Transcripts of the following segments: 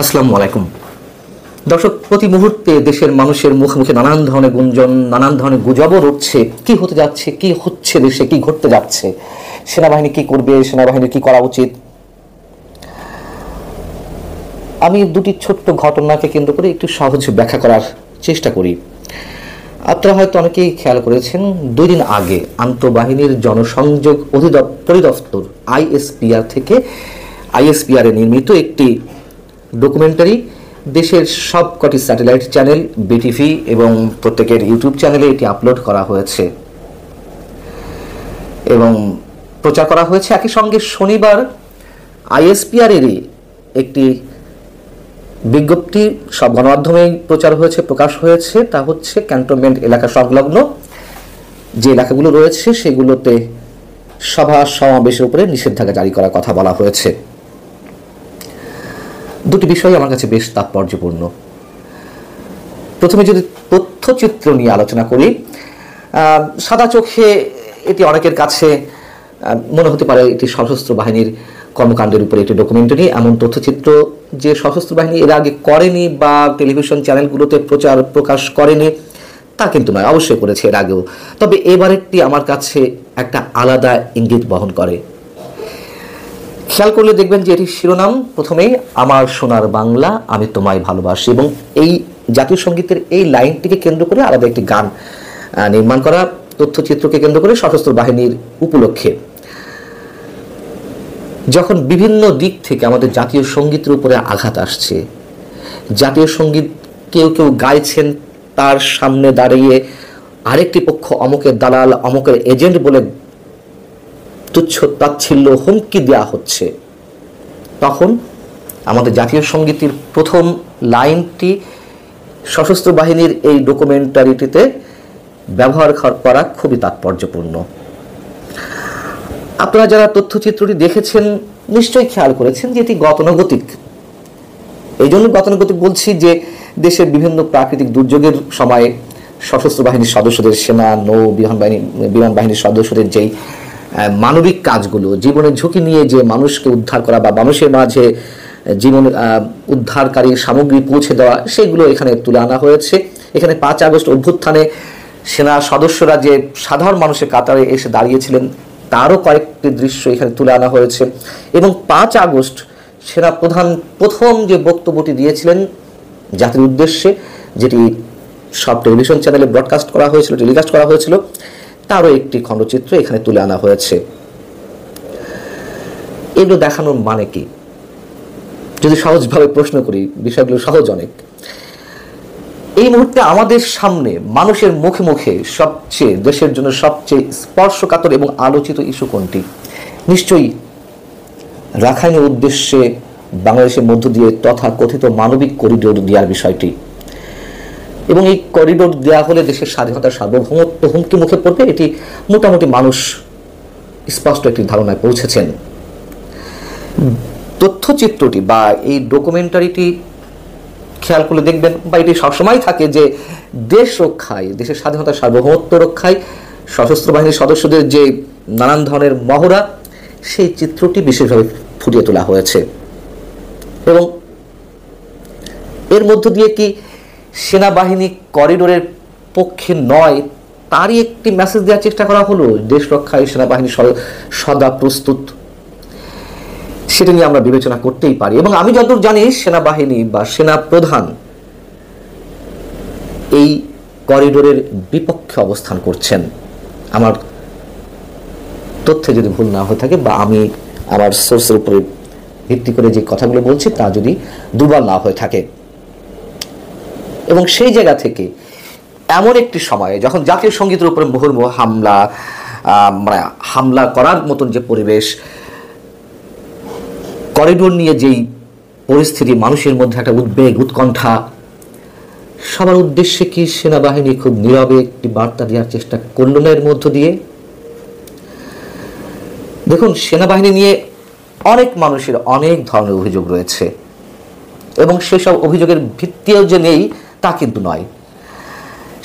আসসালামু আলাইকুম দর্শক, প্রতি মুহূর্তে দেশের মানুষের মুখে মুখে নানান ধরনের গুঞ্জন, নানান ধরনের গুজবও উঠছে। কি হতে যাচ্ছে, কি হচ্ছে, দেশে কি ঘটতে যাচ্ছে, সেনাবাহিনী কি করবে, সেনাবাহিনীর কি করা উচিত। আমি দুটি ছোট্ট ঘটনাকে কেন্দ্র করে একটু সহজ ব্যাখ্যা করার চেষ্টা করি। আপনারা হয়তো অনেকেই খেয়াল করেছেন, 2 দিন আগে আন্তঃবাহিনীর জনসংযোগ পরিদপ্তর আইএসপিআর থেকে আইএসপিআর-এ নির্মিত একটি ডকুমেন্টারি দেশের সবকটি স্যাটেলাইট চ্যানেল, বিটিভি এবং প্রত্যেকের ইউটিউব চ্যানেলে এটি আপলোড করা হয়েছে এবং প্রচার করা হয়েছে। একই সঙ্গে শনিবার আইএসপিআর-এরই একটি বিজ্ঞপ্তি সব গণমাধ্যমেই প্রকাশ হয়েছে। তা হচ্ছে ক্যান্টনমেন্ট এলাকা সংলগ্ন যে এলাকাগুলো রয়েছে সেগুলোতে সভা সমাবেশের উপরে নিষেধাজ্ঞা জারি করার কথা বলা হয়েছে। দুটি বিষয় আমার কাছে বেশ তাৎপর্যপূর্ণ। প্রথমে যদি তথ্যচিত্র নিয়ে আলোচনা করি, সাদা চোখে এটি অনেকের কাছে মনে হতে পারে এটি সশস্ত্র বাহিনীর কর্মকাণ্ডের উপরে একটি ডকুমেন্টারি। এমন তথ্যচিত্র যে সশস্ত্র বাহিনী এর আগে করেনি বা টেলিভিশন চ্যানেলগুলোতে প্রকাশ করেনি তা কিন্তু নয়, অবশ্যই করেছে এর আগেও। তবে এবারেরটি আমার কাছে একটা আলাদা ইঙ্গিত বহন করে। খেয়াল করলে দেখবেন যে এটির শিরোনাম প্রথমেই আমার সোনার বাংলা, আমি তোমায় ভালোবাসি, এবং এই জাতীয় সঙ্গীতের এই লাইনটিকে কেন্দ্র করে আলাদা একটি গান নির্মাণ করা, তথ্যচিত্রকে কেন্দ্র করে সশস্ত্র বাহিনীর উপলক্ষে। যখন বিভিন্ন দিক থেকে আমাদের জাতীয় সঙ্গীতের উপরে আঘাত আসছে, জাতীয় সঙ্গীত কেউ কেউ গাইছেন, তার সামনে দাঁড়িয়ে আরেকটি পক্ষ অমুকের দালাল, অমুকের এজেন্ট বলে তুচ্ছ তাচ্ছিল্য হুমকি দেওয়া হচ্ছে, তখন আমাদের জাতীয় সঙ্গীতের প্রথম লাইনটি সশস্ত্র বাহিনীর এই ডকুমেন্টারিটিতে ব্যবহার করা খুবই তাৎপর্যপূর্ণ। আপনারা যারা তথ্যচিত্রটি দেখেছেন নিশ্চয়ই খেয়াল করেছেন যে এটি গতানুগতিক। এই জন্য গতানুগতিক বলছি যে দেশের বিভিন্ন প্রাকৃতিক দুর্যোগের সময় সশস্ত্র বাহিনীর সদস্যদের, সেনা, নৌ, বিমান বাহিনীর সদস্যদের যেই মানবিক কাজগুলো, জীবনের ঝুঁকি নিয়ে যে মানুষকে উদ্ধার করা বা মানুষের মাঝে জীবন উদ্ধারকারী সামগ্রী পৌঁছে দেওয়া, সেগুলো এখানে তুলে আনা হয়েছে। এখানে 5 আগস্ট অভ্যুত্থানে সেনা সদস্যরা যে সাধারণ মানুষের কাতারে এসে দাঁড়িয়েছিলেন তারও কয়েকটি দৃশ্য এখানে তুলে আনা হয়েছে। এবং 5 আগস্ট সেনা প্রধান প্রথম যে বক্তব্যটি দিয়েছিলেন জাতির উদ্দেশ্যে, যেটি সব টেলিভিশন চ্যানেলে টেলিকাস্ট করা হয়েছিল, তারও একটি খণ্ডচিত্র এখানে তুলে আনা হয়েছে। এগুলো দেখানোর মানে কি? যদি সহজভাবে প্রশ্ন করি, বিষয়গুলো সহজ অনেক। এই মুহূর্তে আমাদের সামনে মানুষের মুখে মুখে দেশের জন্য সবচেয়ে স্পর্শকাতর এবং আলোচিত ইস্যু কোনটি? নিশ্চয়ই রাখাইনের উদ্দেশ্যে বাংলাদেশের মধ্য দিয়ে তথাকথিত মানবিক করিডোর দেওয়ার বিষয়টি। এবং এই করিডোর দেওয়া হলে দেশের স্বাধীনতার সার্বভৌমত্ব হুমকি মুখে পড়বে, এটি মোটামুটি মানুষ স্পষ্ট একটি ধারণায় পৌঁছেছেন। তথ্যচিত্রটি বা এই ডকুমেন্টারিটি খেয়াল করলে দেখবেন, বা এটি সবসময় থাকে যে দেশ রক্ষায়, দেশের স্বাধীনতার সার্বভৌমত্ব রক্ষায় সশস্ত্র বাহিনীর সদস্যদের যে নানান ধরনের মহড়া, সেই চিত্রটি বিশেষভাবে ফুটিয়ে তোলা হয়েছে। এবং এর মধ্য দিয়ে কি সেনাবাহিনী করিডোরের পক্ষে নয়, তারই একটি মেসেজ দেওয়ার চেষ্টা করা হলো, দেশ রক্ষায় সেনাবাহিনী সদা প্রস্তুত। সেটা নিয়ে আমরা বিবেচনা করতেই পারি। এবং আমি যতদূর জানি সেনাবাহিনী বা সেনা প্রধান এই করিডোরের বিপক্ষে অবস্থান করছেন, আমার তথ্যে যদি ভুল না হয়ে থাকে বা আমি আমার সোর্সের উপরে ভিত্তি করে যে কথাগুলো বলছি তা যদি দুর্বল না হয়ে থাকে। এবং সেই জায়গা থেকে এমন একটি সময়ে যখন জাতীয় সঙ্গীতের উপরে মুহুর্মুহু হামলা করার মতন যে পরিবেশ, করিডোর নিয়ে যেই পরিস্থিতি, মানুষের মধ্যে একটা উদ্বেগ, উৎকণ্ঠা, সবার উদ্দেশ্যে কি সেনাবাহিনী খুব নীরবে একটি বার্তা দেওয়ার চেষ্টা করল না এর মধ্য দিয়ে? দেখুন, সেনাবাহিনী নিয়ে অনেক মানুষের অনেক ধরনের অভিযোগ রয়েছে এবং সেসব অভিযোগের ভিত্তিও যে নেই তা কিন্তু নয়।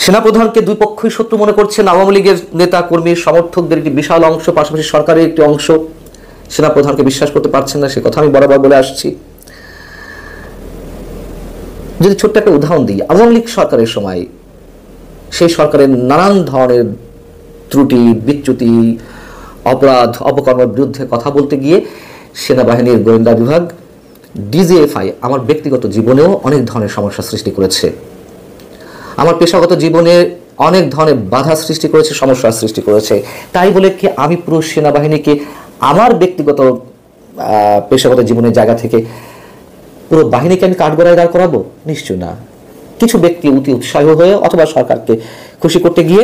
সেনাপ্রধানকে দুই পক্ষই শত্রু মনে করছেন। আওয়ামী লীগের নেতা কর্মী সমর্থকদের একটি বিশাল অংশ, পাশাপাশি সরকারের একটি অংশ সেনাপ্রধানকে বিশ্বাস করতে পারছেন না, সে কথা আমি বরাবর বলে আসছি। যদি ছোট্ট একটা উদাহরণ দিই, আওয়ামী লীগ সরকারের সময় সেই সরকারের নানান ধরনের ত্রুটি, বিচ্যুতি, অপরাধ, অপকর্মের বিরুদ্ধে কথা বলতে গিয়ে সেনাবাহিনীর গোয়েন্দা বিভাগ ডিজিএফআই আমার ব্যক্তিগত জীবনেও অনেক ধরনের সমস্যা সৃষ্টি করেছে, আমার পেশাগত জীবনে অনেক ধরনের বাধা সৃষ্টি করেছে, সমস্যার সৃষ্টি করেছে। তাই বলে কি আমি পুরো সেনাবাহিনীকে আমার ব্যক্তিগত পেশাগত জীবনের জায়গা থেকে পুরো বাহিনীকে আমি কাঠগড়ায় দাঁড় করাবো? নিশ্চয় না। কিছু ব্যক্তি অতি উৎসাহী হয়ে অথবা সরকারকে খুশি করতে গিয়ে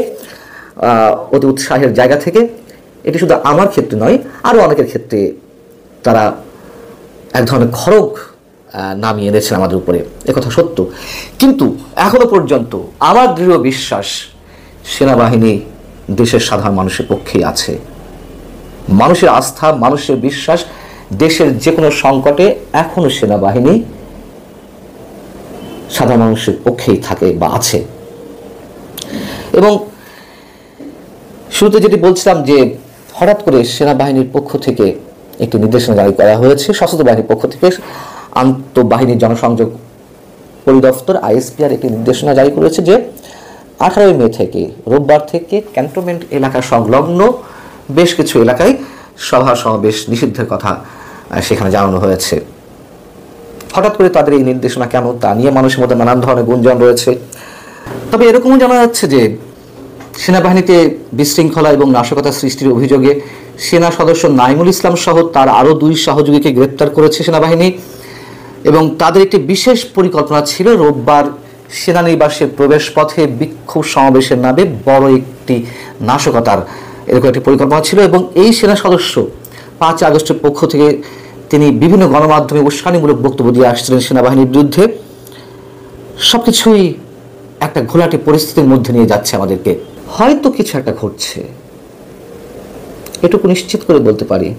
অতি উৎসাহের জায়গা থেকে, এটি শুধু আমার ক্ষেত্রে নয়, আরও অনেকের ক্ষেত্রে তারা এক ধরনের খড়গ নামিয়ে এনেছেন আমাদের উপরে, একথা সত্য। কিন্তু এখনো পর্যন্ত আমার দৃঢ় বিশ্বাস সেনাবাহিনী দেশের সাধারণ মানুষের পক্ষেই আছে। মানুষের আস্থা, মানুষের বিশ্বাস দেশের যে কোনো সংকটে এখনো সেনাবাহিনী সাধারণ মানুষের পক্ষেই থাকে বা আছে। এবং শুরুতে যেটি বলছিলাম যে হঠাৎ করে সেনাবাহিনীর পক্ষ থেকে একটি নির্দেশনা জারি করা হয়েছে, সশস্ত্র বাহিনীর পক্ষ থেকে আন্তঃবাহিনী জনসংযোগ পরিদপ্তর আইএসপিআর একটি নির্দেশনা জারি করেছে যে 18 মে থেকে, রোববার থেকে ক্যান্টনমেন্ট এলাকা সংলগ্ন বেশ কিছু এলাকায় সভা সমাবেশ নিষিদ্ধের কথা সেখানে জানানো হয়েছে। হঠাৎ করে তাদের এই নির্দেশনা কেন, তা নিয়ে মানুষের মধ্যে নানান ধরনের গুঞ্জন রয়েছে। তবে এরকমও জানা যাচ্ছে যে সেনাবাহিনীতে বিশৃঙ্খলা এবং নাশকতা সৃষ্টির অভিযোগে সেনা সদস্য নাইমুল ইসলাম সহ তার আরও 2 সহযোগীকে গ্রেপ্তার করেছে সেনাবাহিনী, এবং তাদের একটি বিশেষ পরিকল্পনা ছিল রোববার সেনানিবাসের প্রবেশ পথে বিক্ষোভ সমাবেশের নামে বড় একটি নাশকতার এরকম একটি পরিকল্পনা ছিল। এবং এই সেনা সদস্য 5 আগস্টের পক্ষ থেকে তিনি বিভিন্ন গণমাধ্যমে উস্কানিমূলক বক্তব্য দিয়ে আসছিলেন সেনাবাহিনীর বিরুদ্ধে। সবকিছুই একটা ঘোলাটে পরিস্থিতির মধ্যে নিয়ে যাচ্ছে আমাদেরকে। হয়তো কিছু একটা ঘটছে, এটুকু নিশ্চিত করে বলতে পারি।